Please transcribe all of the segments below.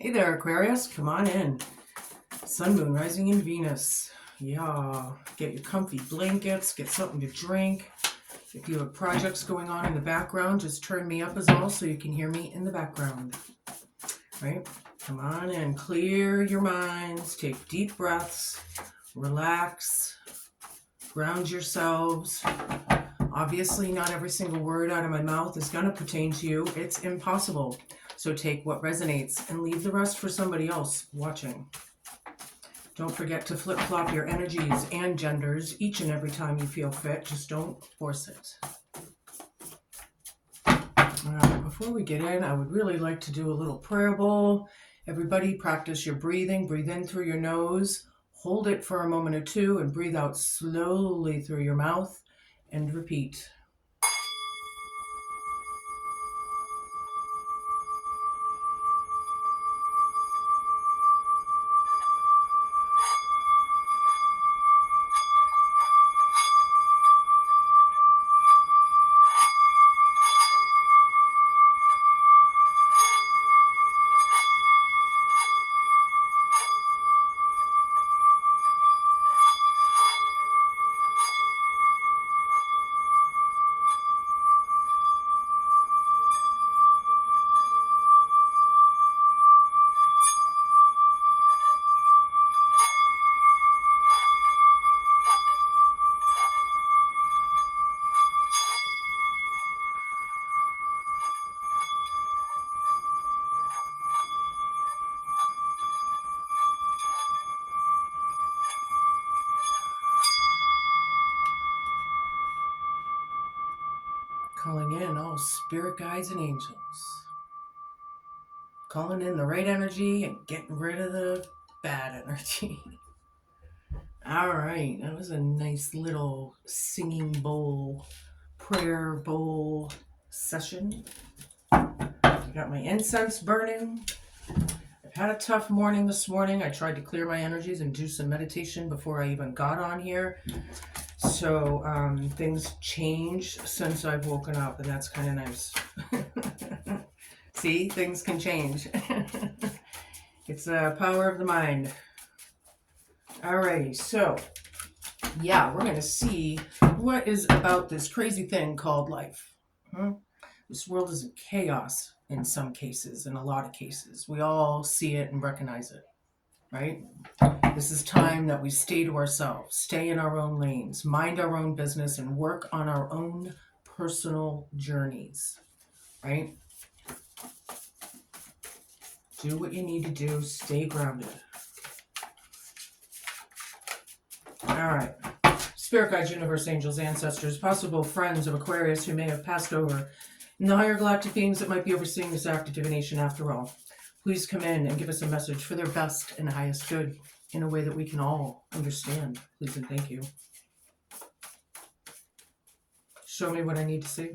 Hey there, Aquarius. Come on in. Sun, Moon, rising in Venus. Yeah. Get your comfy blankets. Get something to drink. If you have projects going on in the background, just turn me up as all so you can hear me in the background. Right? Come on in. Clear your minds. Take deep breaths. Relax. Ground yourselves. Obviously, not every single word out of my mouth is going to pertain to you. It's impossible. So take what resonates and leave the rest for somebody else watching. Don't forget to flip-flop your energies and genders each and every time you feel fit. Just don't force it. Before we get in, I would really like to do a little prayer bowl. Everybody practice your breathing. Breathe in through your nose. Hold it for a moment or two and breathe out slowly through your mouth and repeat. Calling in all spirit guides and angels. Calling in the right energy and getting rid of the bad energy. All right, that was a nice little singing bowl, prayer bowl session. I got my incense burning. I've had a tough morning this morning. I tried to clear my energies and do some meditation before I even got on here. So things changed since I've woken up, and that's kind of nice. See, things can change. It's the power of the mind. Alrighty, so yeah, we're going to see what is about this crazy thing called life. This world is in chaos in some cases, in a lot of cases. We all see it and recognize it, right? This is time that we stay to ourselves, stay in our own lanes, mind our own business, and work on our own personal journeys, right? Do what you need to do. Stay grounded. All right. Spirit guides, universe, angels, ancestors, possible friends of Aquarius who may have passed over, and the higher galactic beings that might be overseeing this act of divination after all. Please come in and give us a message for their best and highest good in a way that we can all understand. Please and thank you. Show me what I need to see.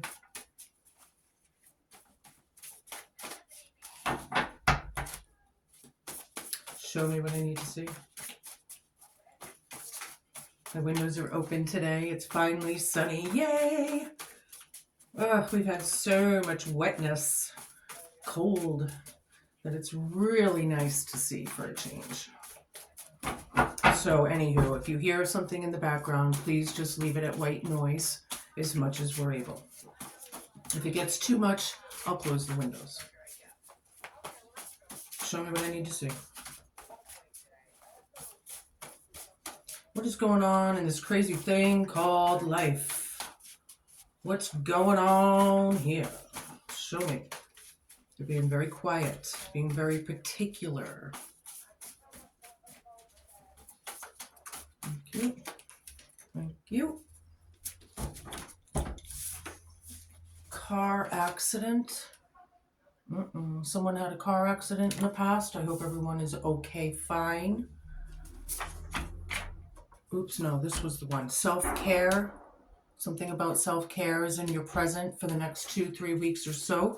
Show me what I need to see. The windows are open today. It's finally sunny. Yay! Oh, we've had so much wetness, cold, that it's really nice to see for a change. So anywho, if you hear something in the background, please just leave it at white noise as much as we're able. If it gets too much, I'll close the windows. Show me what I need to see. What is going on in this crazy thing called life? What's going on here? Show me. You're being very quiet, being very particular. Thank you. Thank you. Car accident. Someone had a car accident in the past. I hope everyone is okay, fine. Oops, no, this was the one. Self-care. Something about self-care is in your present for the next 2-3 weeks or so.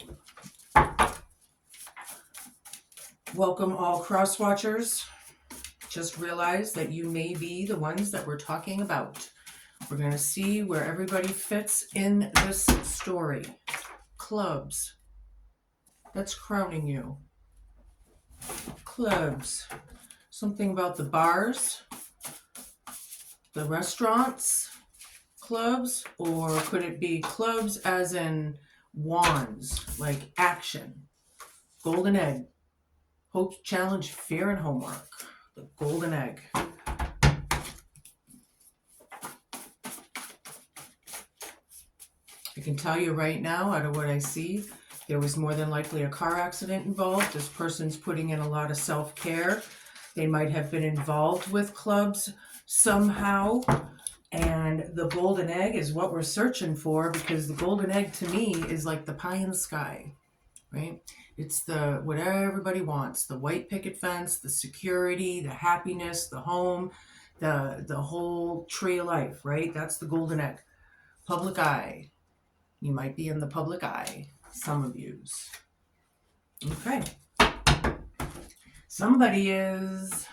Welcome all cross-watchers. Just realize that you may be the ones that we're talking about. We're going to see where everybody fits in this story. Clubs. That's crowning you. Clubs. Something about the bars, the restaurants, clubs, or could it be clubs as in wands, like action, golden egg, hope, challenge, fear, and homework. The golden egg. I can tell you right now, out of what I see, there was more than likely a car accident involved. This person's putting in a lot of self-care. They might have been involved with clubs somehow. And the golden egg is what we're searching for, because the golden egg to me is like the pie in the sky, right? It's the what everybody wants, the white picket fence, the security, the happiness, the home, the whole tree of life, right? That's the golden egg. Public eye. You might be in the public eye, some of yous. Okay. Somebody's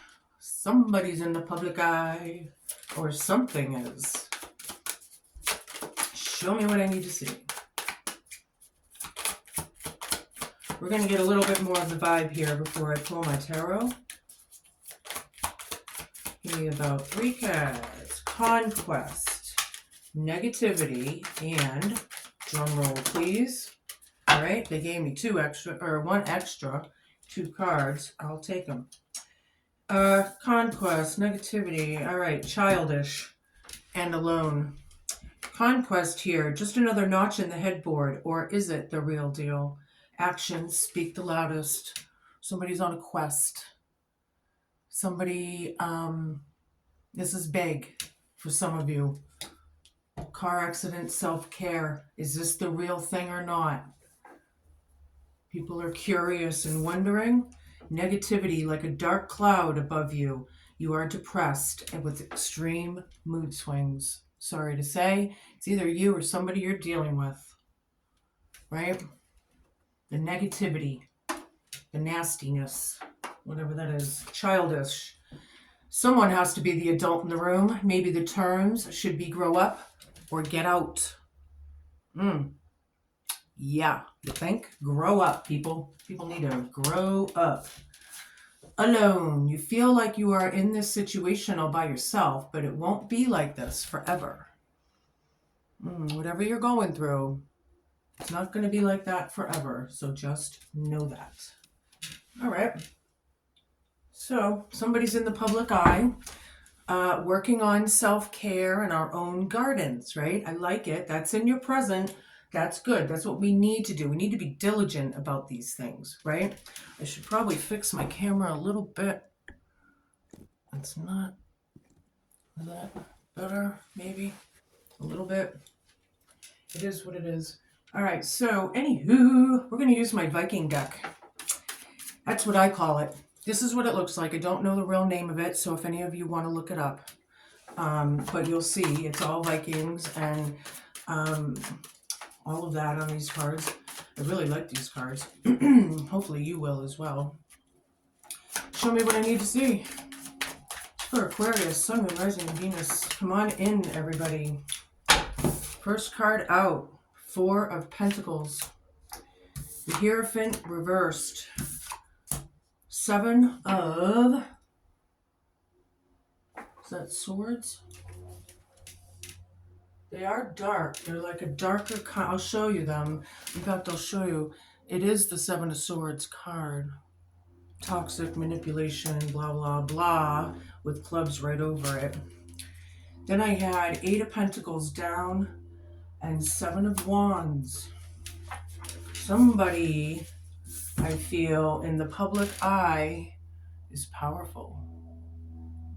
in the public eye, or something is. Show me what I need to see. We're going to get a little bit more of the vibe here before I pull my tarot. Give me about 3 cards. Conquest, negativity, and drum roll, please. All right, they gave me 2 extra, or 1 extra, 2 cards. I'll take them. Conquest, negativity. All right, childish and alone. Conquest here, just another notch in the headboard, or is it the real deal? Actions speak the loudest. Somebody's on a quest. Somebody, this is big for some of you. Car accident, self-care. Is this the real thing or not? People are curious and wondering. Negativity, like a dark cloud above you. You are depressed and with extreme mood swings. Sorry to say, it's either you or somebody you're dealing with, right? The negativity, the nastiness, whatever that is. Childish. Someone has to be the adult in the room. Maybe the terms should be grow up or get out. Yeah, you think? Grow up, people. People need to grow up. Alone. You feel like you are in this situation all by yourself, but it won't be like this forever. Whatever you're going through, it's not going to be like that forever. So just know that. All right. So somebody's in the public eye, working on self-care in our own gardens, right? I like it. That's in your present. That's good. That's what we need to do. We need to be diligent about these things, right? I should probably fix my camera a little bit. It's not. Is that better? Maybe a little bit. It is what it is. All right. So anywho, we're going to use my Viking deck. That's what I call it. This is what it looks like. I don't know the real name of it, so if any of you want to look it up. But you'll see it's all Vikings and all of that on these cards. I really like these cards. Hopefully you will as well. Show me what I need to see. For Aquarius, Sun, Moon, Rising, and Venus. Come on in, everybody. First card out. 4 of Pentacles. The Hierophant reversed. 7 of... Is that swords? They are dark. They're like a darker I'll show you them. In fact, I'll show you. It is the 7 of Swords card. Toxic manipulation, blah, blah, blah, with clubs right over it. Then I had 8 of Pentacles down and 7 of Wands. Somebody, I feel, in the public eye is powerful.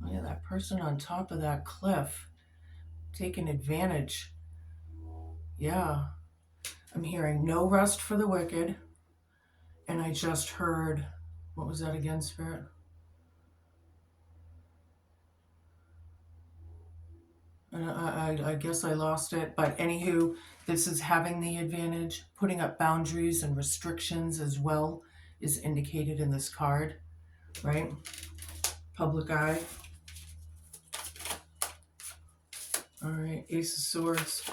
Look at that person on top of that cliff. Taking advantage. Yeah. I'm hearing no rest for the wicked. And I just heard, what was that again, Spirit? I guess I lost it. But anywho, this is having the advantage. Putting up boundaries and restrictions as well is indicated in this card, right? Public eye. All right, Ace of Swords.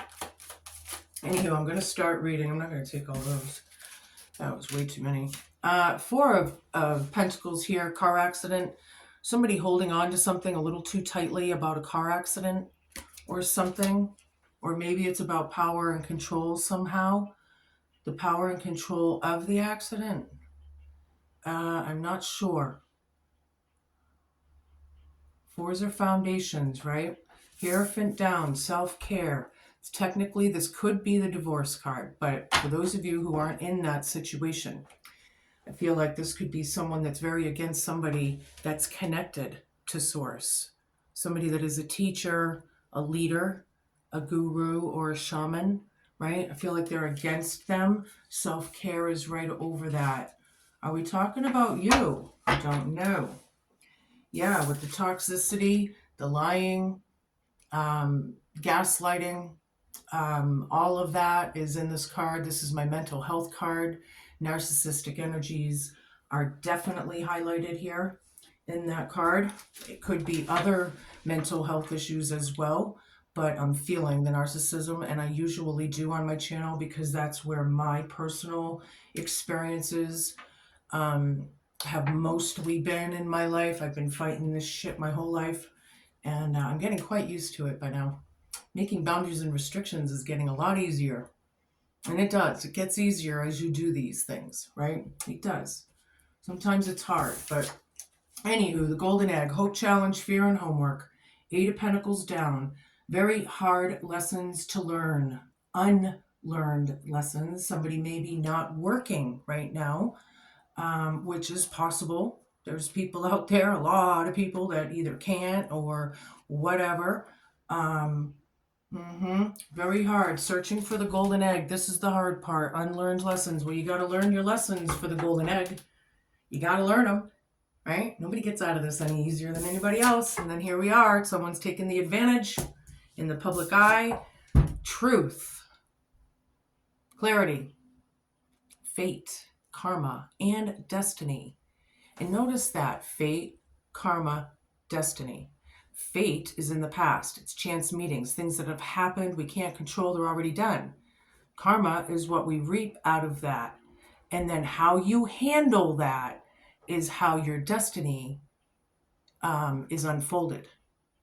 Anywho, I'm going to start reading. I'm not going to take all those. That was way too many. Four of Pentacles here, car accident. Somebody holding on to something a little too tightly about a car accident or something. Or maybe it's about power and control somehow. The power and control of the accident. I'm not sure. Fours are foundations, right? Hierophant down, self-care. Technically, this could be the divorce card, but for those of you who aren't in that situation, I feel like this could be someone that's very against somebody that's connected to source. Somebody that is a teacher, a leader, a guru, or a shaman, right? I feel like they're against them. Self-care is right over that. Are we talking about you? I don't know. Yeah, with the toxicity, the lying, gaslighting, all of that is in this card. This is my mental health card. Narcissistic energies are definitely highlighted here in that card. It could be other mental health issues as well, but I'm feeling the narcissism, and I usually do on my channel because that's where my personal experiences have mostly been in my life. I've been fighting this shit my whole life, and I'm getting quite used to it by now. Making boundaries and restrictions is getting a lot easier. And it does. It gets easier as you do these things, right? It does. Sometimes it's hard, but anywho, the golden egg, hope, challenge, fear, and homework. 8 of Pentacles down. Very hard lessons to learn. Unlearned lessons. Somebody may be not working right now, which is possible. There's people out there, a lot of people that either can't or whatever. Very hard. Searching for the golden egg. This is the hard part. Unlearned lessons. Well, you got to learn your lessons for the golden egg. You got to learn them, right? Nobody gets out of this any easier than anybody else. And then here we are. Someone's taking the advantage in the public eye. Truth. Clarity. Fate. Karma. And destiny. And notice that. Fate, karma, destiny. Fate is in the past. It's chance meetings, things that have happened we can't control, they're already done. Karma is what we reap out of that. And then how you handle that is how your destiny is unfolded,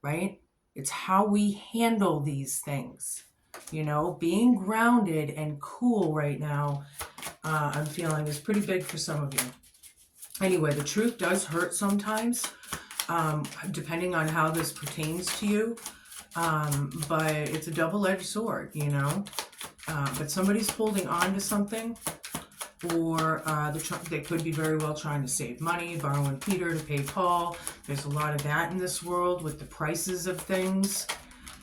right? It's how we handle these things. You know, being grounded and cool right now, I'm feeling is pretty big for some of you. Anyway, the truth does hurt sometimes. Depending on how this pertains to you. But it's a double-edged sword, you know. But somebody's holding on to something, or they could be very well trying to save money, borrowing Peter to pay Paul. There's a lot of that in this world with the prices of things.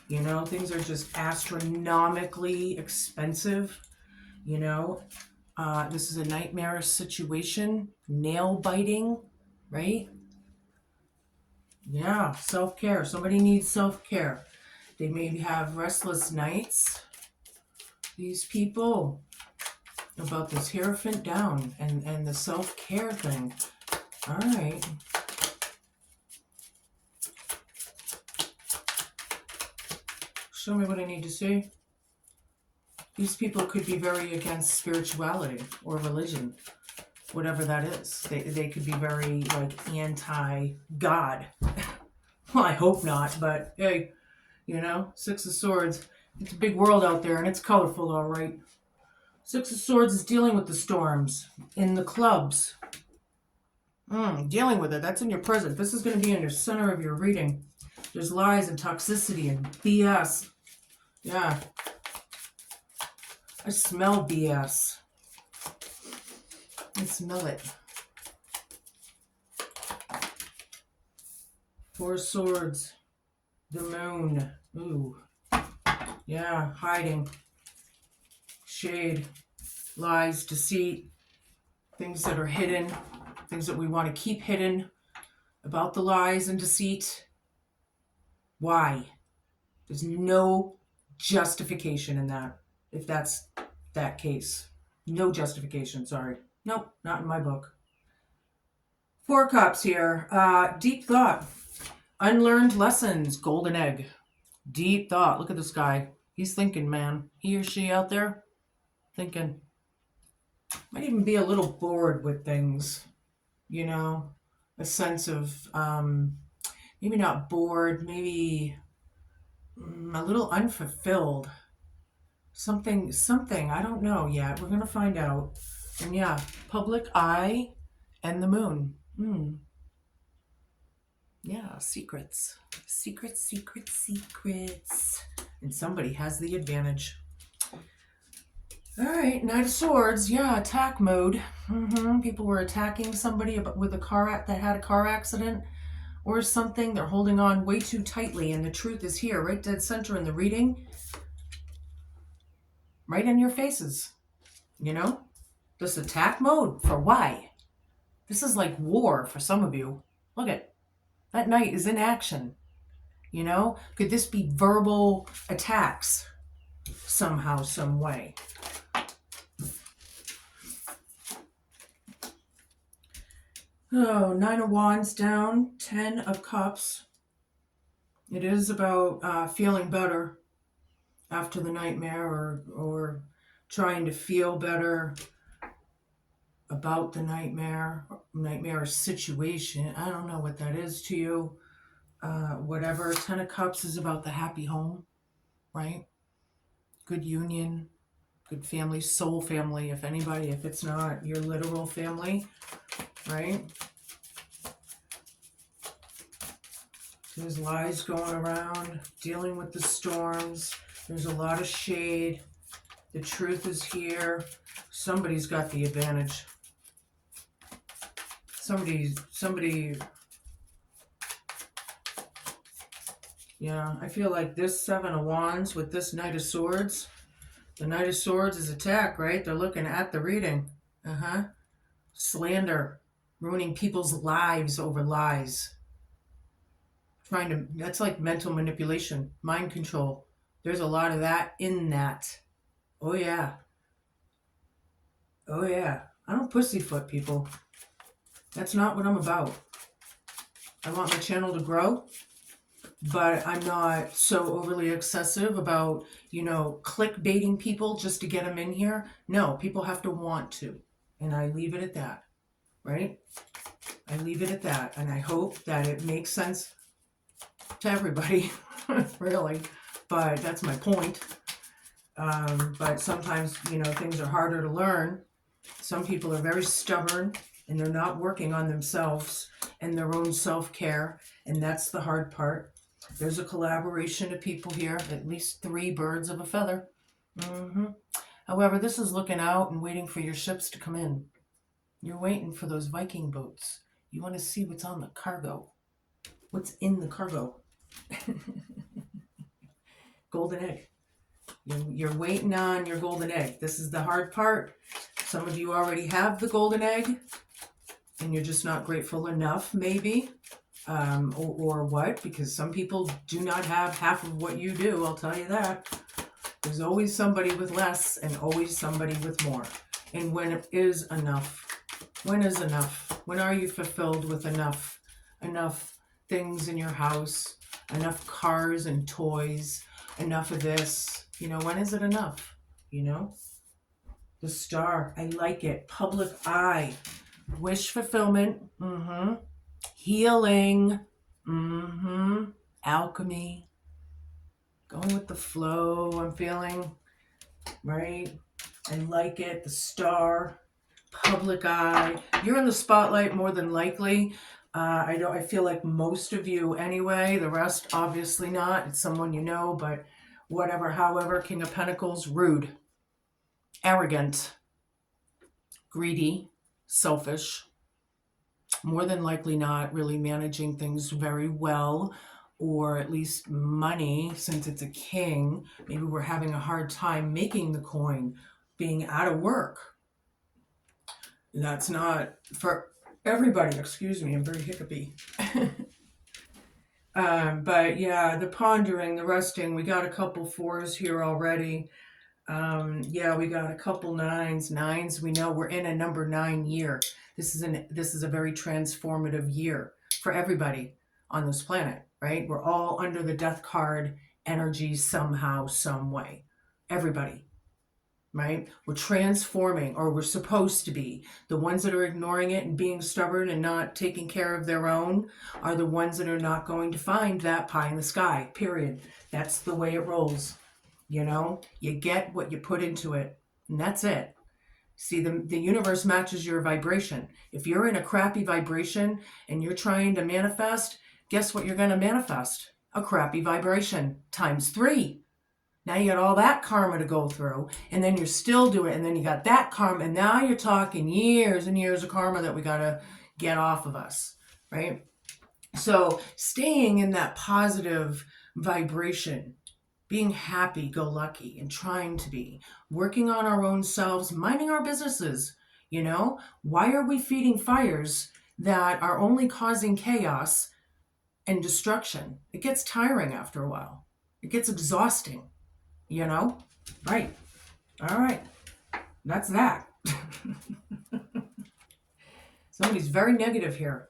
You know, things are just astronomically expensive, you know. This is a nightmarish situation. Nail biting, right? Yeah, self-care. Somebody needs self-care. They may have restless nights. These people, about this Hierophant down and the self-care thing. All right. Show me what I need to see. These people could be very against spirituality or religion, whatever that is. They could be very, like, anti-God. Well, I hope not, but hey, you know, 6 of Swords. It's a big world out there, and it's colorful, all right. 6 of Swords is dealing with the storms in the clubs. Dealing with it. That's in your present. This is going to be in your center of your reading. There's lies and toxicity and BS. Yeah. I smell BS. I smell it. 4 of Swords. The moon. Ooh. Yeah, hiding. Shade. Lies, deceit. Things that are hidden. Things that we want to keep hidden. About the lies and deceit. Why? There's no justification in that. If that's that case. No justification, sorry. Nope, not in my book. 4 Cups here. Deep thought. Unlearned lessons. Golden egg. Deep thought. Look at this guy. He's thinking, man. He or she out there thinking. Might even be a little bored with things, you know, a sense of maybe not bored, maybe a little unfulfilled. Something, I don't know yet. We're going to find out. And yeah, public eye and the moon. Yeah, secrets. Secrets, secrets, secrets. And somebody has the advantage. All right, Knight of Swords. Yeah, attack mode. People were attacking somebody with that had a car accident or something. They're holding on way too tightly, and the truth is here, right dead center in the reading, right in your faces. You know, this attack mode for why? This is like war for some of you. Look at that knight is in action. You know, could this be verbal attacks somehow, some way? Oh, 9 of Wands down, 10 of Cups. It is about feeling better after the nightmare, or trying to feel better about the nightmare situation. I don't know what that is to you. Whatever. 10 of Cups is about the happy home, right? Good union, good family, soul family, if anybody, if it's not your literal family, right? There's lies going around, dealing with the storms. There's a lot of shade. The truth is here. Somebody's got the advantage. Somebody, yeah, I feel like this 7 of Wands with this Knight of Swords. The Knight of Swords is attack, right? They're looking at the reading. Slander, ruining people's lives over lies. That's like mental manipulation, mind control. There's a lot of that in that. Oh yeah. Oh yeah. I don't pussyfoot people. That's not what I'm about. I want my channel to grow, but I'm not so overly excessive about, clickbaiting people just to get them in here. No, people have to want to. And I leave it at that, right? I leave it at that. And I hope that it makes sense to everybody, really. But that's my point. But sometimes, things are harder to learn. Some people are very stubborn and they're not working on themselves and their own self-care. And that's the hard part. There's a collaboration of people here, at least 3 birds of a feather. However, this is looking out and waiting for your ships to come in. You're waiting for those Viking boats. You want to see what's on the cargo. What's in the cargo? Golden egg. You're waiting on your golden egg. This is the hard part. Some of you already have the golden egg and you're just not grateful enough, maybe. Or what? Because some people do not have half of what you do, I'll tell you that. There's always somebody with less and always somebody with more. And when is enough? When is enough? When are you fulfilled with enough? Enough things in your house, enough cars and toys, enough of this. When is it enough? The Star, I like it. Public eye, wish fulfillment, healing, alchemy, going with the flow. I'm feeling, right? I like it. The Star, public eye. You're in the spotlight more than likely. I feel like most of you anyway. The rest, obviously not. It's someone you know, but whatever. However, King of Pentacles, rude, arrogant, greedy, selfish, more than likely not really managing things very well, or at least money, since it's a king. Maybe we're having a hard time making the coin, being out of work. That's not for everybody. Excuse me, I'm very hiccupy. But yeah, the pondering, the resting, we got a couple 4s here already. Yeah, we got a couple 9s. 9s, we know we're in a number 9 year. This is a very transformative year for everybody on this planet, right? We're all under the death card energy somehow, some way. Everybody, right? We're transforming, or we're supposed to be. The ones that are ignoring it and being stubborn and not taking care of their own are the ones that are not going to find that pie in the sky, period. That's the way it rolls. You know, you get what you put into it, and that's it. See, the universe matches your vibration. If you're in a crappy vibration and you're trying to manifest, guess what you're going to manifest? A crappy vibration times 3. Now you got all that karma to go through, and then you're still doing it, and then you got that karma, and now you're talking years and years of karma that we got to get off of us, right? So staying in that positive vibration, being happy-go-lucky and trying to be, working on our own selves, minding our businesses, you know? Why are we feeding fires that are only causing chaos and destruction? It gets tiring after a while. It gets exhausting, you know? Right. All right. That's that. Somebody's very negative here.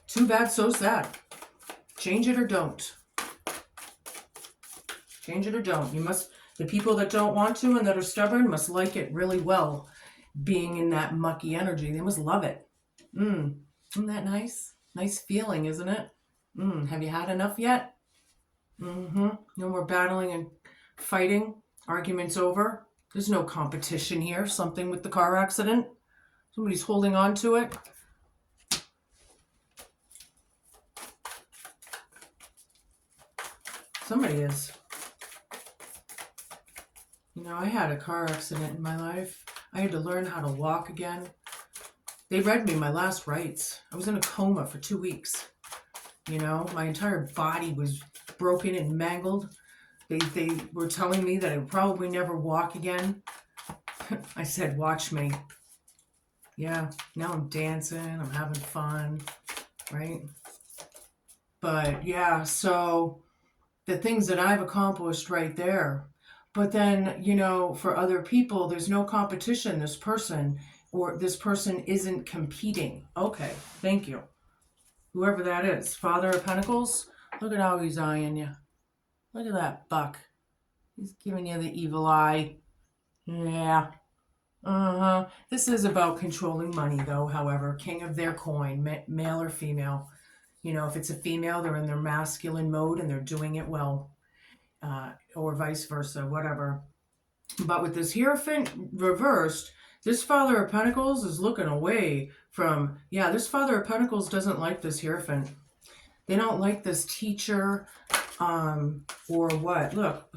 Too bad, so sad. Change it or don't. Change it or don't. You must, the people that don't want to and that are stubborn must like it really well, being in that mucky energy. They must love it. Isn't that nice? Nice feeling, isn't it? Have you had enough yet? No more battling and fighting. Arguments over. There's no competition here. Something with the car accident. Somebody's holding on to it. Somebody is. You know, I had a car accident in my life. I had to learn how to walk again. They read me my last rites. I was in a coma for 2 weeks. You know, my entire body was broken and mangled. They were telling me that I would probably never walk again. I said, watch me. Yeah, now I'm dancing, I'm having fun, right? But yeah, so the things that I've accomplished right there. But then, you know, for other people, there's no competition. This person isn't competing. Okay, thank you. Whoever that is. Father of Pentacles, look at how he's eyeing you. Look at that buck. He's giving you the evil eye. Yeah. This is about controlling money, though, however. King of their coin, male or female. You know, if it's a female, they're in their masculine mode and they're doing it well. Or vice versa, whatever. But with this Hierophant reversed, this Father of Pentacles is looking away from, this Father of Pentacles doesn't like this Hierophant. They don't like this teacher, or what? Look,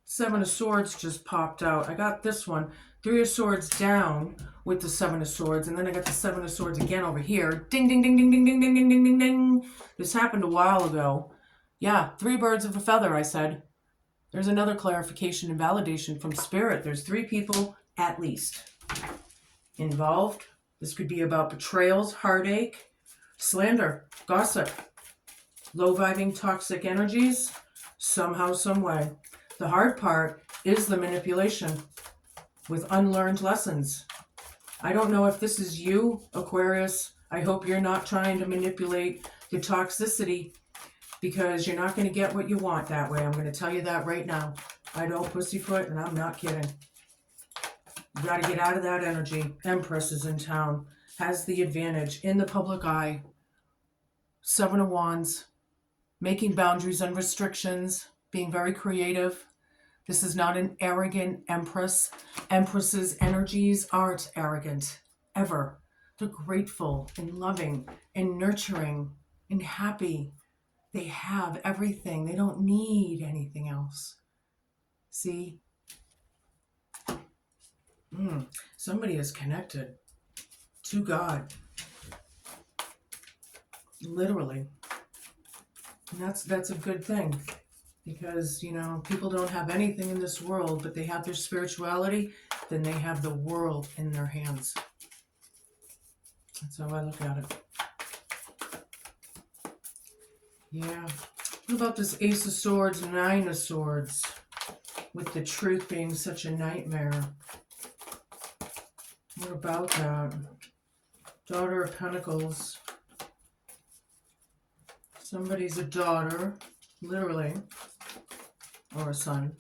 7 of Swords just popped out. I got this one, 3 of Swords down with the 7 of Swords, and then I got the 7 of Swords again over here. Ding, ding, ding, ding, ding, ding, ding, ding, ding, ding, ding. This happened a while ago. Yeah, 3 birds of a feather, I said. There's another clarification and validation from Spirit. There's 3 people, at least, involved. This could be about betrayals, heartache, slander, gossip, low-vibing toxic energies, somehow, some way. The hard part is the manipulation with unlearned lessons. I don't know if this is you, Aquarius. I hope you're not trying to manipulate the toxicity, because you're not going to get what you want that way. I'm going to tell you that right now. I don't pussyfoot, and I'm not kidding. You got to get out of that energy. Empress is in town. Has the advantage in the public eye. 7 of Wands. Making boundaries and restrictions. Being very creative. This is not an arrogant Empress. Empresses' energies aren't arrogant. Ever. They're grateful and loving and nurturing and happy. They have everything. They don't need anything else. See? Somebody is connected to God. Literally. And that's a good thing. Because, you know, people don't have anything in this world, but they have their spirituality, then they have the world in their hands. That's how I look at it. Yeah. What about this Ace of Swords, 9 of Swords? With the truth being such a nightmare. What about that? Daughter of Pentacles. Somebody's a daughter, literally, or a son.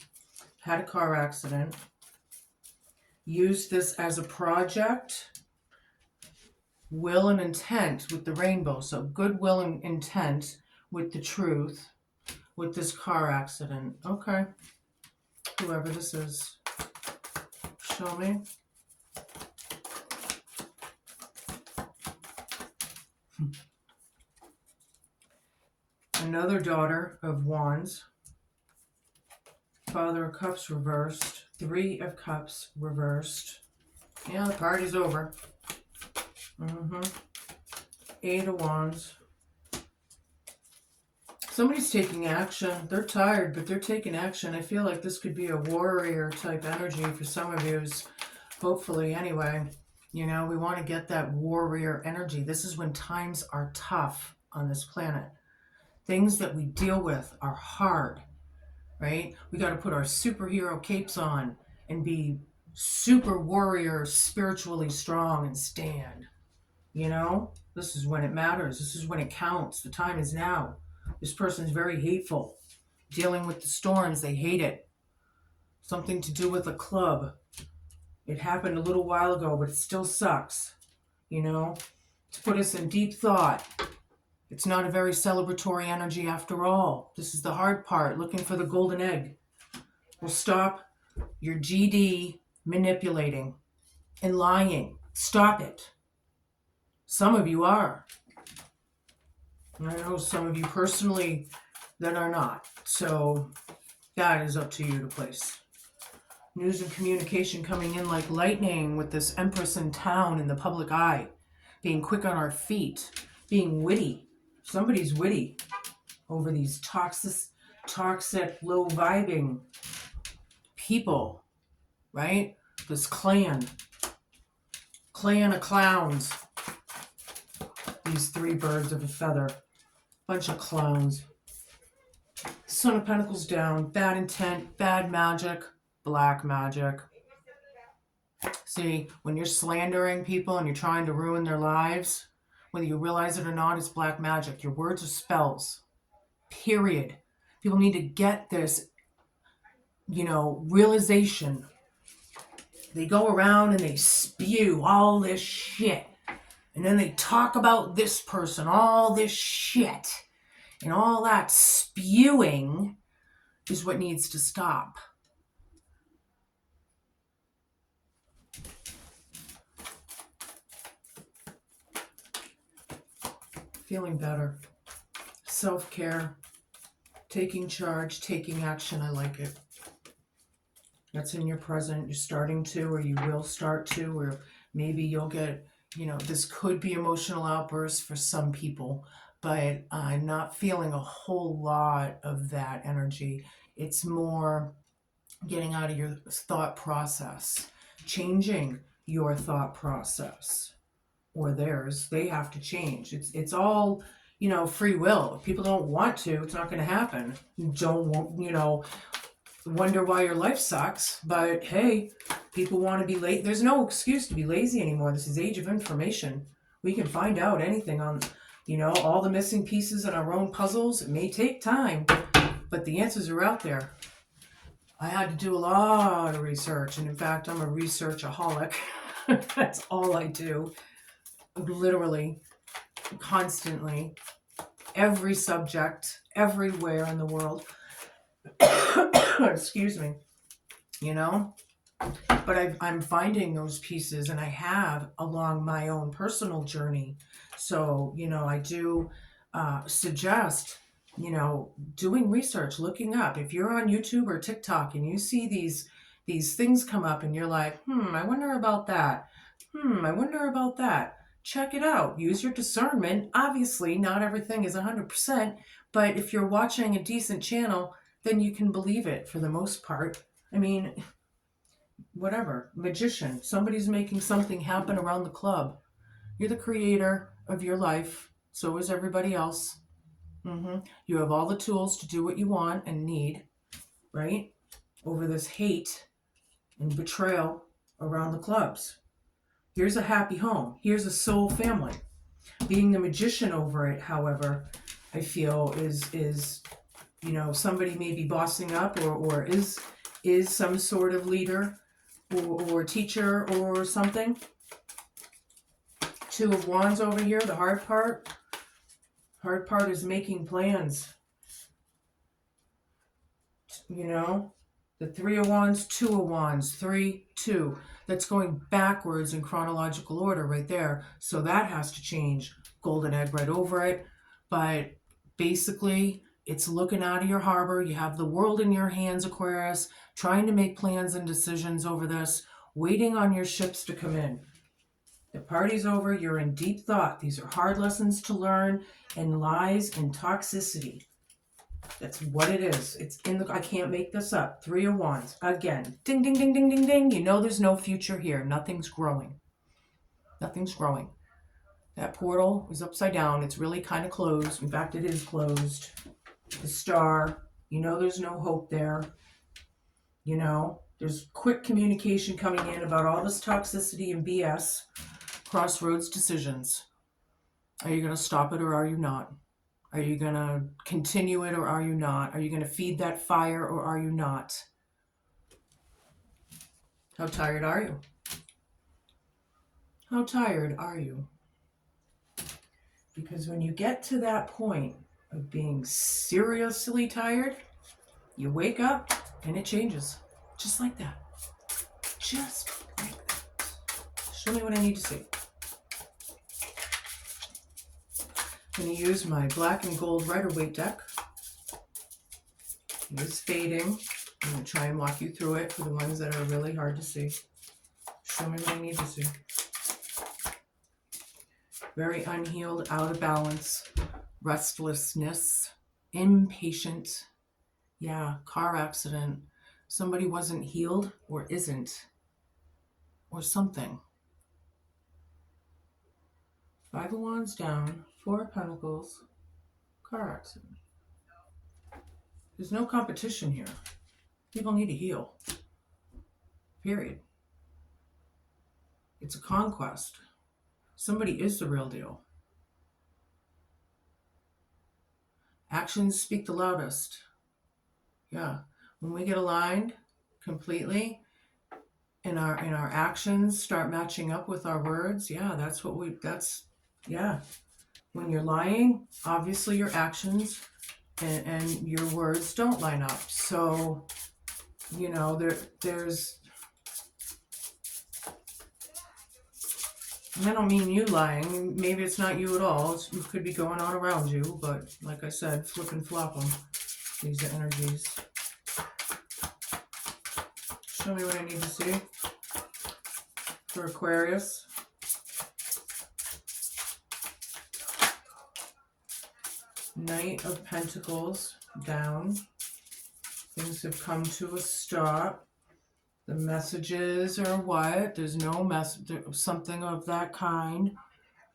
Had a car accident. use this as a project. Will and intent with the rainbow. So goodwill and intent with the truth with this car accident. Okay. Whoever this is. Show me. Another daughter of wands. Father of cups reversed. 3 of cups reversed. Yeah, the party's over. 8 of wands. Somebody's taking action. They're tired, but they're taking action. I feel like this could be a warrior type energy for some of you. Hopefully, anyway. You know, we want to get that warrior energy. This is when times are tough on this planet. Things that we deal with are hard, right? We got to put our superhero capes on and be super warrior, spiritually strong and stand. You know, this is when it matters. This is when it counts. The time is now. This person's very hateful. Dealing with the storms, they hate it. Something to do with a club. It happened a little while ago, but it still sucks. You know, to put us in deep thought. It's not a very celebratory energy after all. This is the hard part, looking for the golden egg. Well, stop your GD manipulating and lying. Stop it. Some of you are. I know some of you personally that are not. So that is up to you to place. News and communication coming in like lightning with this Empress in town in the public eye. Being quick on our feet. Being witty. Somebody's witty over these toxic, low vibing people, right? This clan of clowns. These 3 birds of a feather, bunch of clowns. Son of Pentacles down, bad intent, bad magic, black magic. See, when you're slandering people and you're trying to ruin their lives, whether you realize it or not, it's black magic. Your words are spells. Period. People need to get this, realization. They go around and they spew all this shit. And then they talk about this person, all this shit. And all that spewing is what needs to stop. Feeling better. Self-care. Taking charge, taking action. I like it. That's in your present. You're starting to, or you will start to, or maybe you'll get, this could be emotional outbursts for some people, but I'm not feeling a whole lot of that energy. It's more getting out of your thought process, changing your thought process. Or theirs, they have to change. It's all, free will. If people don't want to, it's not going to happen. Don't, wonder why your life sucks. But hey, people want to be late. There's no excuse to be lazy anymore. This is age of information. We can find out anything on, all the missing pieces in our own puzzles. It may take time, but the answers are out there. I had to do a lot of research. And in fact, I'm a researchaholic. That's all I do. Literally, constantly, every subject, everywhere in the world. Excuse me. But I'm finding those pieces, and I have along my own personal journey. So, I do suggest, doing research, looking up. If you're on YouTube or TikTok and you see these things come up and you're like, I wonder about that. I wonder about that. Check it out. Use your discernment. Obviously, not everything is 100%, but if you're watching a decent channel, then you can believe it for the most part. I mean, whatever. Magician. Somebody's making something happen around the club. You're the creator of your life. So is everybody else. You have all the tools to do what you want and need, right? Over this hate and betrayal around the clubs. Here's a happy home. Here's a soul family. Being the magician over it, however, I feel is somebody may be bossing up or is some sort of leader, or teacher or something. Two of Wands over here, the hard part. Hard part is making plans. You know, the Three of Wands, Two of Wands, 3, 2. That's going backwards in chronological order right there. So that has to change. Golden egg right over it. But basically, it's looking out of your harbor. You have the world in your hands, Aquarius, trying to make plans and decisions over this, waiting on your ships to come in. The party's over. You're in deep thought. These are hard lessons to learn, and lies and toxicity. That's what it is. It's in the, I can't make this up. Three of Wands. Again. Ding, ding, ding, ding, ding, ding. You know there's no future here. Nothing's growing. Nothing's growing. That portal is upside down. It's really kind of closed. In fact, it is closed. The Star. You know there's no hope there. You know, there's quick communication coming in about all this toxicity and BS. Crossroads decisions. Are you going to stop it or are you not? Are you going to continue it or are you not? Are you going to feed that fire or are you not? How tired are you? How tired are you? Because when you get to that point of being seriously tired, you wake up and it changes. Just like that. Just like that. Show me what I need to see. I'm going to use my black and gold Rider-Waite deck. It is fading. I'm going to try and walk you through it for the ones that are really hard to see. Show me what I need to see. Very unhealed, out of balance, restlessness, impatient. Yeah, car accident. Somebody wasn't healed or isn't. Or something. Five of Wands down. Four of Pentacles. Car accident. There's no competition here. People need to heal. Period. It's a conquest. Somebody is the real deal. Actions speak the loudest. Yeah. When we get aligned completely and our actions start matching up with our words, yeah, yeah. When you're lying, obviously your actions and your words don't line up. So, you know, there's, I don't mean you lying. Maybe it's not you at all. It could be going on around you. But like I said, flip and flop them. These are energies. Show me what I need to see for Aquarius. Knight of Pentacles down. Things have come to a stop. The messages are what? There's no message, something of that kind.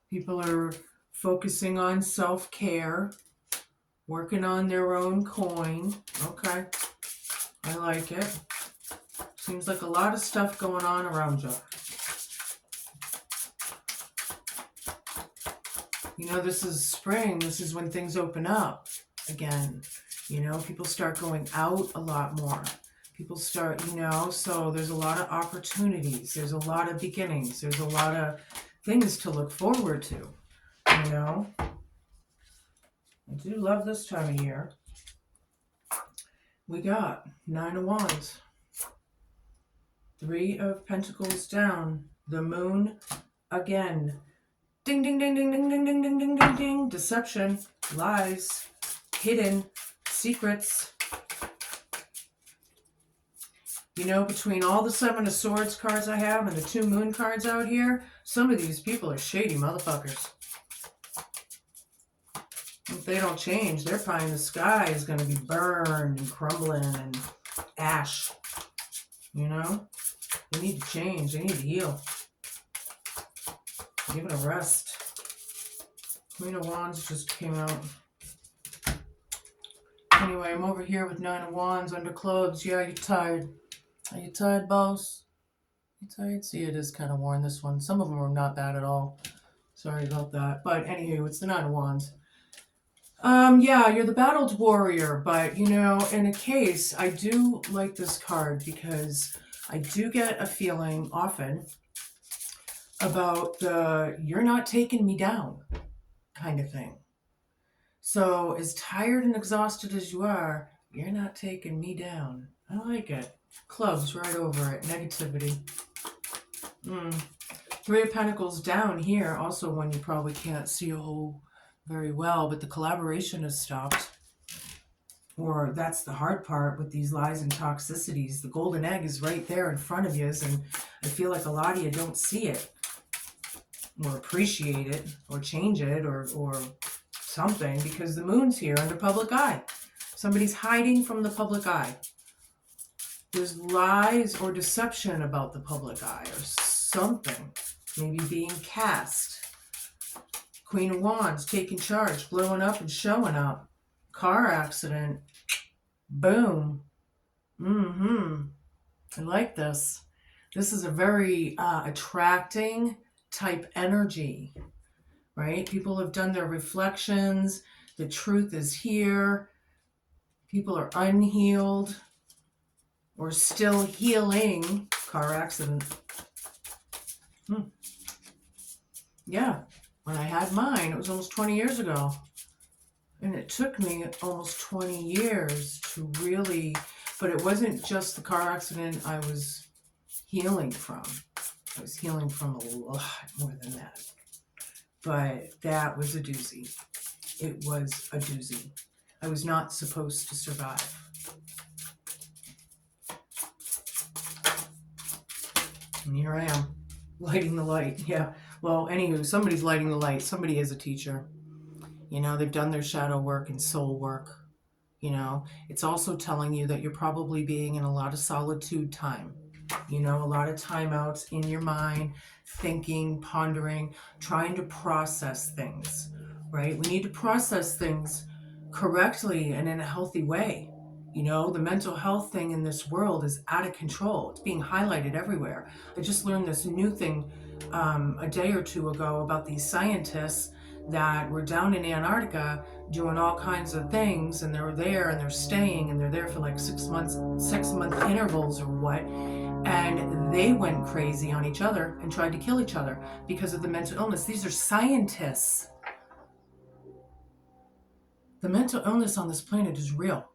People are focusing on self-care, working on their own coin. Okay, I like it. Seems like a lot of stuff going on around you. You know, this is spring. This is when things open up again. You know, people start going out a lot more. People start, you know, so there's a lot of opportunities. There's a lot of beginnings. There's a lot of things to look forward to, you know. I do love this time of year. We got Nine of Wands. Three of Pentacles down. The Moon again. Ding, ding, ding, ding, ding, ding, ding, ding, ding, ding, ding. Deception, lies, hidden, secrets. You know, between all the Seven of Swords cards I have and the two Moon cards out here, some of these people are shady motherfuckers. If they don't change, their pie in the sky is going to be burned and crumbling and ash. You know? They need to change. They need to heal. Give it a rest. Queen of Wands just came out. Anyway, I'm over here with Nine of Wands under clubs. Yeah, you're tired. Are you tired, boss? You tired? See, it is kind of worn, this one. Some of them are not bad at all. Sorry about that. But anywho, it's the Nine of Wands. Yeah, you're the battled warrior, but, you know, in a case, I do like this card because I do get a feeling often about the "you're not taking me down" kind of thing. So as tired and exhausted as you are, you're not taking me down. I like it. Clubs right over it. Negativity. Three of Pentacles down here. Also one you probably can't see very well, but the collaboration has stopped. Or that's the hard part with these lies and toxicities. The golden egg is right there in front of you, and I feel like a lot of you don't see it or appreciate it or change it or something, because the moon's here under public eye. Somebody's hiding from the public eye. There's lies or deception about the public eye or something. Maybe being cast. Queen of Wands taking charge, blowing up and showing up. Car accident. Boom. I like this. This is a very attracting type energy, right? People have done their reflections. The truth is here. People are unhealed or still healing. Car accident. Yeah, when I had mine, it was almost 20 years ago. And it took me almost 20 years to really, but it wasn't just the car accident I was healing from. I was healing from a lot more than that. But that was a doozy. It was a doozy. I was not supposed to survive. And here I am, lighting the light. Yeah. Well, anywho, somebody's lighting the light. Somebody is a teacher. You know, they've done their shadow work and soul work. You know, it's also telling you that you're probably being in a lot of solitude time. You know, a lot of timeouts in your mind, thinking, pondering, trying to process things, right? We need to process things correctly and in a healthy way. You know, the mental health thing in this world is out of control. It's being highlighted everywhere. I just learned this new thing a day or two ago about these scientists that were down in Antarctica doing all kinds of things, and they're there and they're staying and they're there for like 6 month intervals or what, and they went crazy on each other and tried to kill each other because of the mental illness. These are scientists. The mental illness on this planet is real.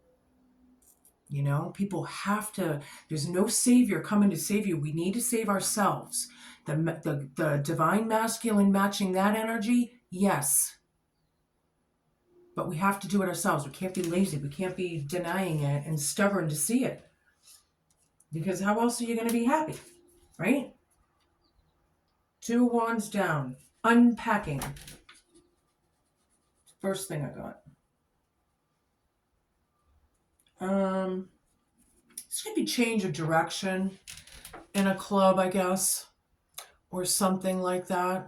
You know, people have to, there's no savior coming to save you. We need to save ourselves. The divine masculine matching that energy, yes. But we have to do it ourselves. We can't be lazy. We can't be denying it and stubborn to see it. Because how else are you going to be happy, right? 2 wands down. Unpacking. First thing I got. It's going to be change of direction in a club, I guess, or something like that.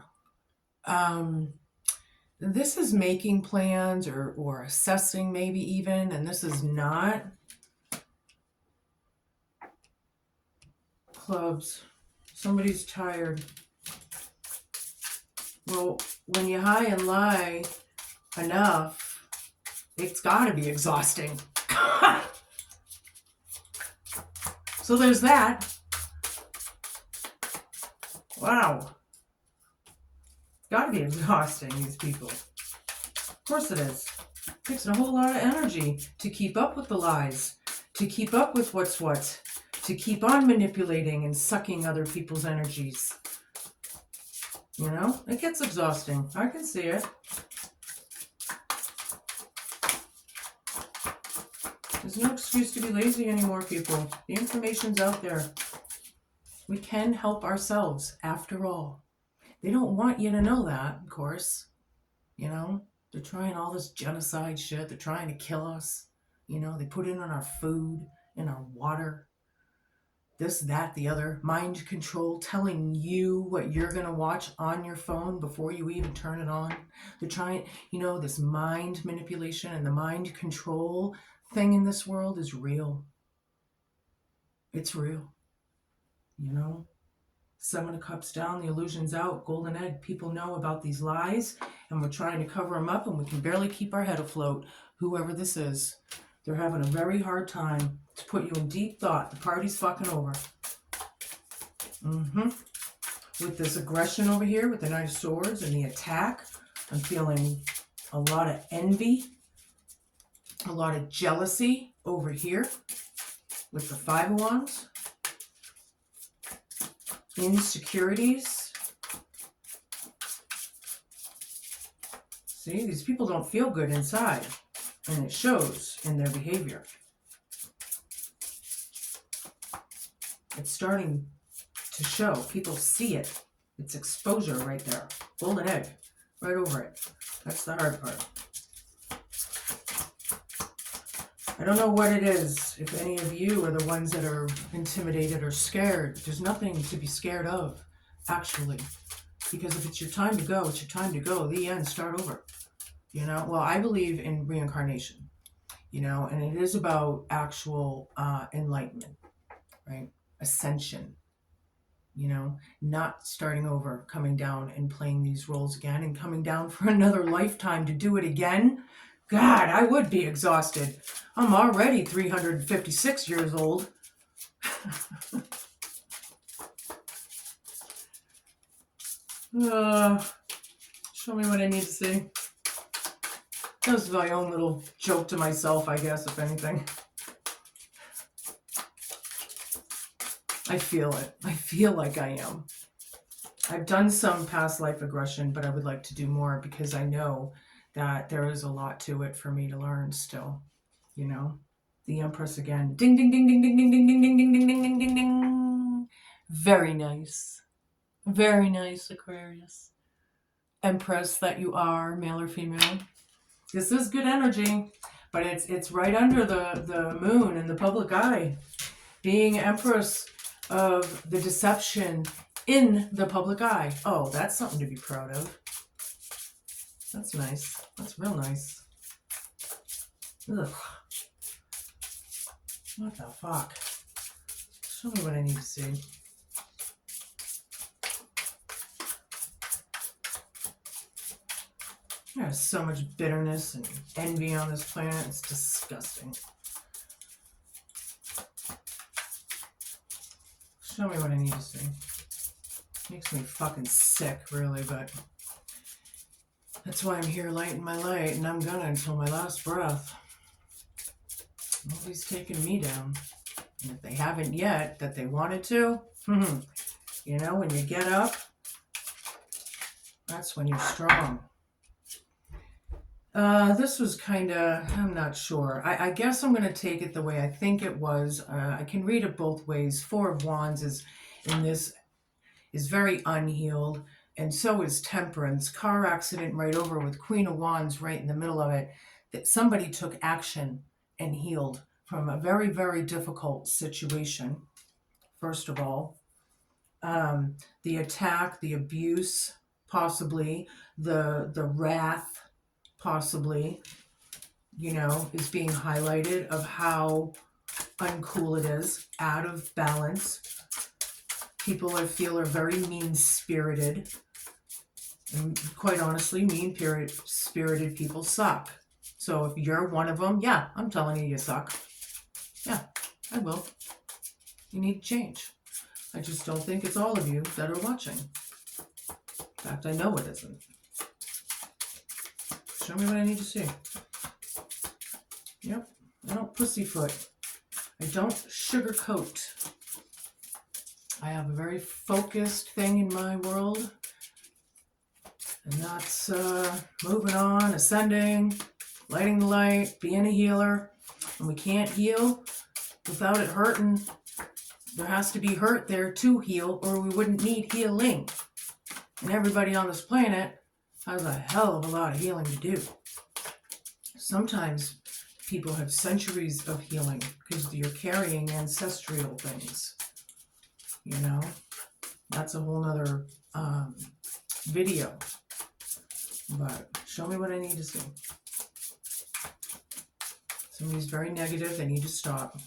This is making plans or assessing maybe even, and this is not clubs. Somebody's tired. Well, when you high and lie enough, it's got to be exhausting. So there's that. Wow. It's got to be exhausting, these people. Of course it is. It takes a whole lot of energy to keep up with the lies, to keep up with what's what, to keep on manipulating and sucking other people's energies. You know, it gets exhausting. I can see it. There's no excuse to be lazy anymore, people. The information's out there. We can help ourselves, after all. They don't want you to know that, of course. You know, they're trying all this genocide shit. They're trying to kill us. You know, they put it on our food, in our water. This, that, the other. Mind control, telling you what you're going to watch on your phone before you even turn it on. They're trying, you know, this mind manipulation and the mind control thing in this world is real. It's real. You know? 7 of Cups down, the illusion's out, golden egg. People know about these lies, and we're trying to cover them up, and we can barely keep our head afloat. Whoever this is, they're having a very hard time to put you in deep thought. The party's fucking over. With this aggression over here with the Knight of Swords and the attack, I'm feeling a lot of envy, a lot of jealousy over here with the Five of Wands. Insecurities. See, these people don't feel good inside, and it shows in their behavior. It's starting to show. People see it. It's exposure right there. Golden egg. Right over it. That's the hard part. I don't know what it is. If any of you are the ones that are intimidated or scared, there's nothing to be scared of, actually. Because if it's your time to go, it's your time to go. The end. Start over. You know? Well, I believe in reincarnation. You know? And it is about actual enlightenment. Right? Ascension. You know, not starting over, coming down and playing these roles again and coming down for another lifetime to do it again. God, I would be exhausted. I'm already 356 years old. Show me what I need to see. That was my own little joke to myself, I guess, if anything. I feel it. I feel like I am. I've done some past life aggression, but I would like to do more because I know that there is a lot to it for me to learn still. You know? The Empress again. Ding, ding, ding, ding, ding, ding, ding, ding, ding, ding, ding, ding, ding, ding, ding. Very nice. Very nice, Aquarius. Empress that you are, male or female. This is good energy, but it's right under the moon in the public eye. Being Empress of the deception in the public eye. Oh, that's something to be proud of. That's nice. That's real nice. Ugh. What the fuck? Show me what I need to see. There's so much bitterness and envy on this planet. It's disgusting. Show me what I need to see. Makes me fucking sick, really, but that's why I'm here lighting my light, and I'm gonna until my last breath. Nobody's taking me down. And if they haven't yet, that they wanted to, you know, when you get up, that's when you're strong. This was kind of, I'm not sure. I guess I'm going to take it the way I think it was. I can read it both ways. Four of Wands is very unhealed, and so is Temperance. Car accident right over with Queen of Wands right in the middle of it. That somebody took action and healed from a very, very difficult situation, first of all. The attack, the abuse, possibly, the wrath, possibly, you know, is being highlighted of how uncool it is, out of balance. People I feel are very mean-spirited. And quite honestly, mean-spirited people suck. So if you're one of them, yeah, I'm telling you, you suck. Yeah, I will. You need to change. I just don't think it's all of you that are watching. In fact, I know it isn't. Show me what I need to see. Yep, I don't pussyfoot. I don't sugarcoat. I have a very focused thing in my world. And that's moving on, ascending, lighting the light, being a healer. And we can't heal without it hurting. There has to be hurt there to heal, or we wouldn't need healing. And everybody on this planet has a hell of a lot of healing to do. Sometimes people have centuries of healing because you're carrying ancestral things. You know, that's a whole nother video. But show me what I need to see. Somebody's very negative. They need to stop.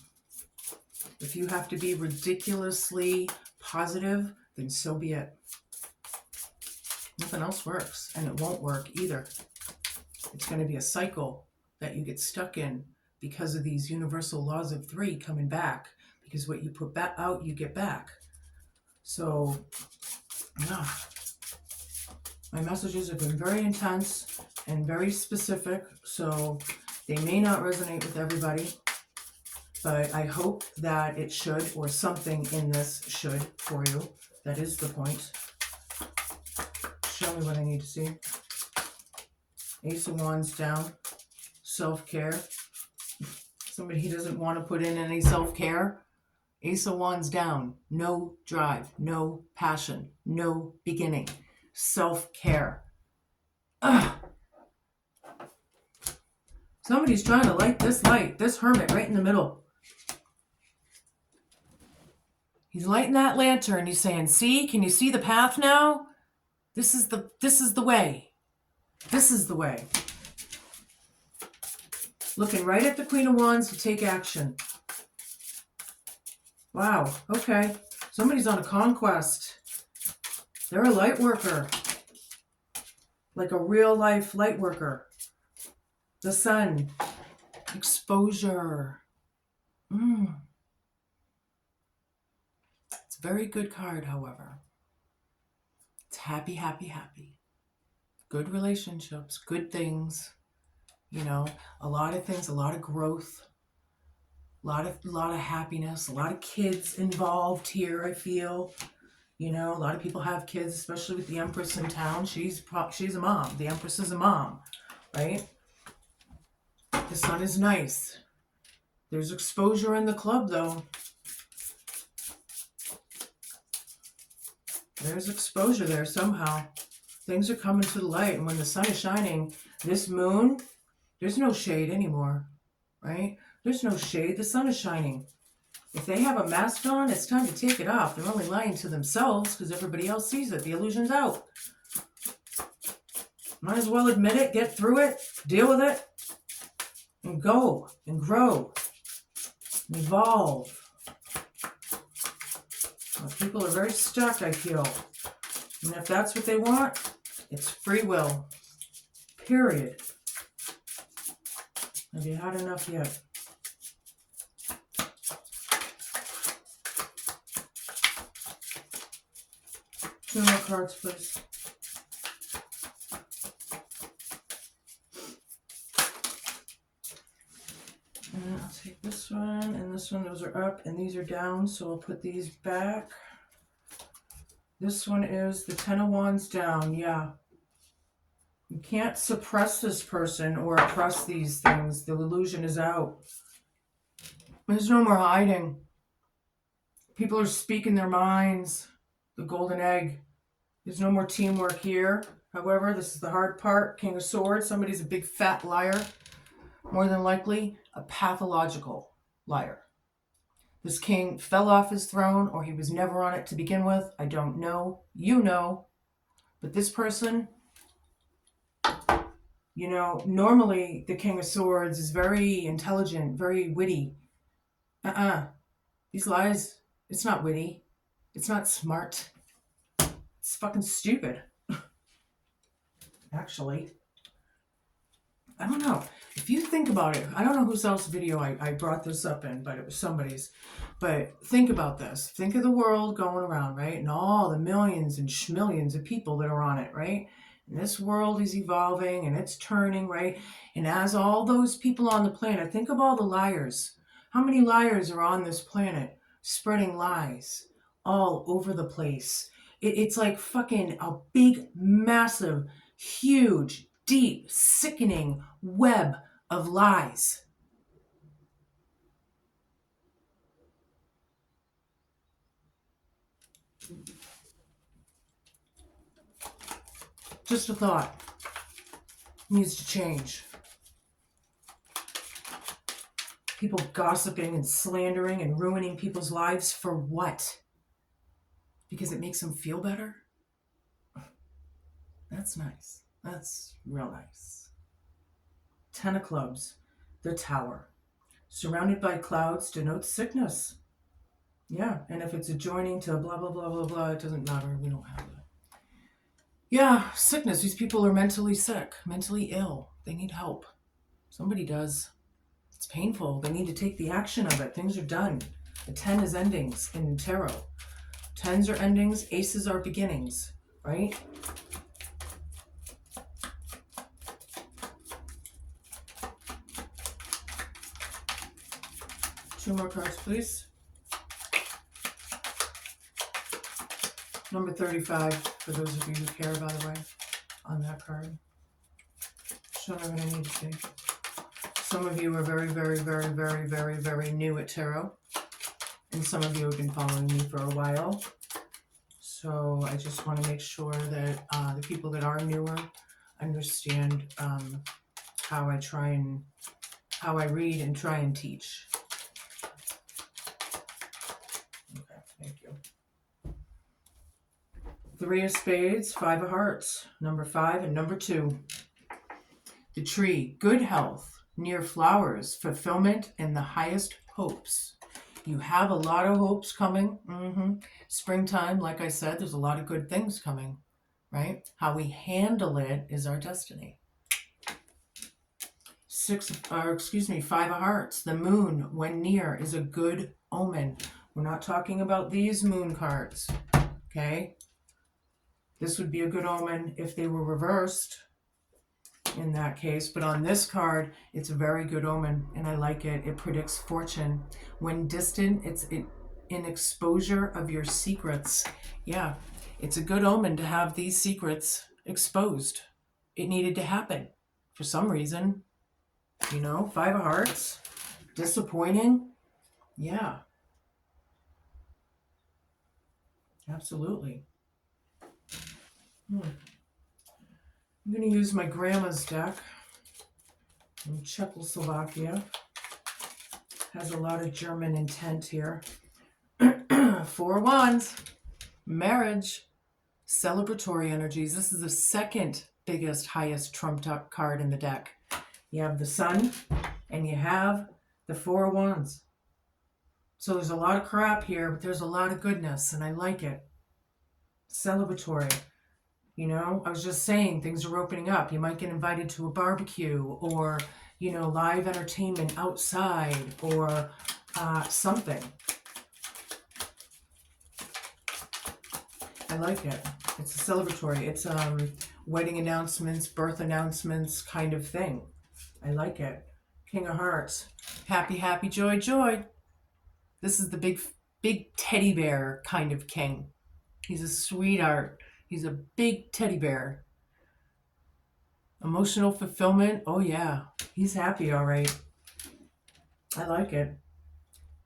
If you have to be ridiculously positive, then so be it. Nothing else works, and it won't work either. It's going to be a cycle that you get stuck in because of these universal laws of three coming back. Because what you put back out, you get back. So, yeah. My messages have been very intense and very specific, so they may not resonate with everybody, but I hope that it should, or something in this should for you. That is the point. Show me what I need to see. Ace of Wands down. Self-care. Somebody who doesn't want to put in any self-care. Ace of Wands down. No drive. No passion. No beginning. Self-care. Ugh. Somebody's trying to light this light. This hermit right in the middle. He's lighting that lantern. He's saying, see, can you see the path now? This is the way. This is the way. Looking right at the Queen of Wands to take action. Wow, okay. Somebody's on a conquest. They're a light worker. Like a real life light worker. The sun. Exposure. It's a very good card, however. It's happy, happy, happy. Good relationships, good things. You know, a lot of things, a lot of growth. A lot of happiness, a lot of kids involved here, I feel. You know, a lot of people have kids, especially with the Empress in town. She's a mom. The Empress is a mom, right? The sun is nice. There's exposure in the club, though. There's exposure there somehow. Things are coming to the light. And when the sun is shining, this moon, there's no shade anymore, right? There's no shade. The sun is shining. If they have a mask on, it's time to take it off. They're only lying to themselves because everybody else sees it. The illusion's out. Might as well admit it, get through it, deal with it, and go and grow, and evolve. Well, people are very stuck, I feel. And if that's what they want, it's free will. Period. Have you had enough yet? Two more cards, please. And I'll take this one and this one. Those are up and these are down, so I'll put these back. This one is the Ten of Wands down. Yeah. You can't suppress this person or oppress these things. The illusion is out. There's no more hiding. People are speaking their minds. The golden egg. There's no more teamwork here. However, this is the hard part. King of Swords. Somebody's a big fat liar. More than likely, a pathological liar. This king fell off his throne, or he was never on it to begin with. I don't know. You know. But this person, you know, normally the King of Swords is very intelligent, very witty. These lies, it's not witty. It's not smart. It's fucking stupid. Actually. I don't know. If you think about it, I don't know whose else's video I brought this up in, but it was somebody's. But think about this. Think of the world going around, right? And all the millions and schmillions of people that are on it, right? And this world is evolving and it's turning, right? And as all those people on the planet, think of all the liars. How many liars are on this planet spreading lies all over the place? It's like fucking a big, massive, huge, deep, sickening web of lies. Just a thought. Needs to change. People gossiping and slandering and ruining people's lives for what? Because it makes them feel better? That's nice. That's real nice. Ten of Clubs, the Tower. Surrounded by clouds denotes sickness. Yeah, and if it's adjoining to blah, blah, blah, blah, blah, it doesn't matter. We don't have that. Yeah, sickness. These people are mentally sick, mentally ill. They need help. Somebody does. It's painful. They need to take the action of it. Things are done. The 10 is endings in tarot. Tens are endings, aces are beginnings, right? Two more cards, please. Number 35, for those of you who care, by the way, on that card. Show me what I need to see. Some of you are very, very, very, very, very, very new at tarot. And some of you have been following me for a while. So I just want to make sure that the people that are newer understand how I read and try and teach. Okay, thank you. Three of Spades, Five of Hearts, number 5 and number 2. The tree, good health, near flowers, fulfillment, and the highest hopes. You have a lot of hopes coming. Springtime, like I said, there's a lot of good things coming, right? How we handle it is our destiny. Five of Hearts. The moon, when near, is a good omen. We're not talking about these moon cards, okay? This would be a good omen if they were reversed in that case. But on this card, it's a very good omen, and I like it. It predicts fortune. When distant, it's an exposure of your secrets. Yeah, it's a good omen to have these secrets exposed. It needed to happen for some reason. You know, Five of Hearts, disappointing. Yeah, absolutely. I'm going to use my grandma's deck in Czechoslovakia. Has a lot of German intent here. Four of Wands, marriage, celebratory energies. This is the second biggest, highest trumped up card in the deck. You have the Sun and you have the Four of Wands. So there's a lot of crap here, but there's a lot of goodness, and I like it. Celebratory. You know, I was just saying, things are opening up. You might get invited to a barbecue or, you know, live entertainment outside or something. I like it. It's a celebratory. It's wedding announcements, birth announcements kind of thing. I like it. King of Hearts. Happy, happy, joy, joy. This is the big teddy bear kind of king. He's a sweetheart. He's a big teddy bear. Emotional fulfillment. Oh, yeah. He's happy, all right. I like it.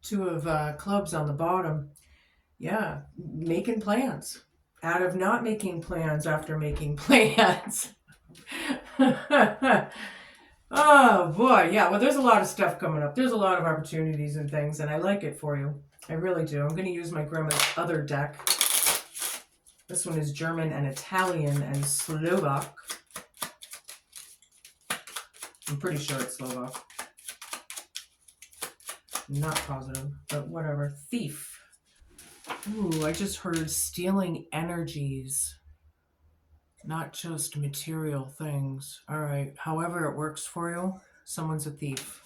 Two of clubs on the bottom. Yeah. Making plans. Out of not making plans after making plans. Oh, boy. Yeah. Well, there's a lot of stuff coming up. There's a lot of opportunities and things, and I like it for you. I really do. I'm going to use my grandma's other deck. This one is German and Italian and Slovak. I'm pretty sure it's Slovak. I'm not positive, but whatever. Thief. Ooh, I just heard stealing energies. Not just material things. All right. However it works for you, someone's a thief.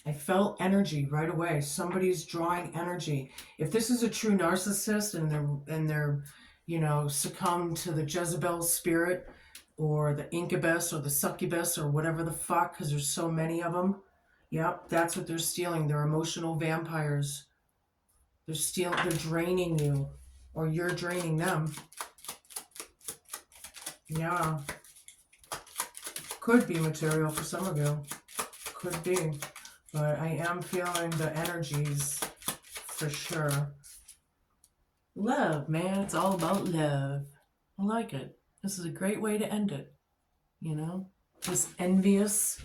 I felt energy right away. Somebody's drawing energy. If this is a true narcissist and they're, you know, succumb to the Jezebel spirit or the incubus or the succubus or whatever the fuck, because there's so many of them. Yep, that's what they're stealing. They're emotional vampires. They're draining you, or you're draining them. Yeah. Could be material for some of you. Could be. But I am feeling the energies for sure. Love, man. It's all about love. I like it. This is a great way to end it. You know? This envious,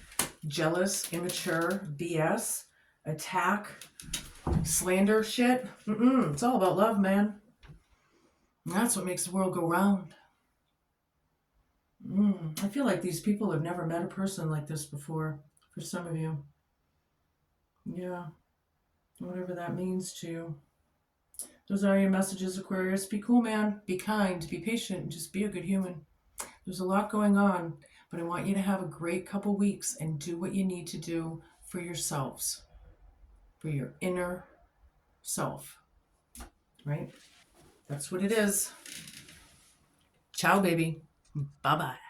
jealous, immature BS, attack, slander shit. It's all about love, man. And that's what makes the world go round. I feel like these people have never met a person like this before, for some of you. Yeah, whatever that means to you. Those are your messages, Aquarius. Be cool, man. Be kind. Be patient. And just be a good human. There's a lot going on, but I want you to have a great couple weeks and do what you need to do for yourselves, for your inner self, right? That's what it is. Ciao, baby. Bye-bye.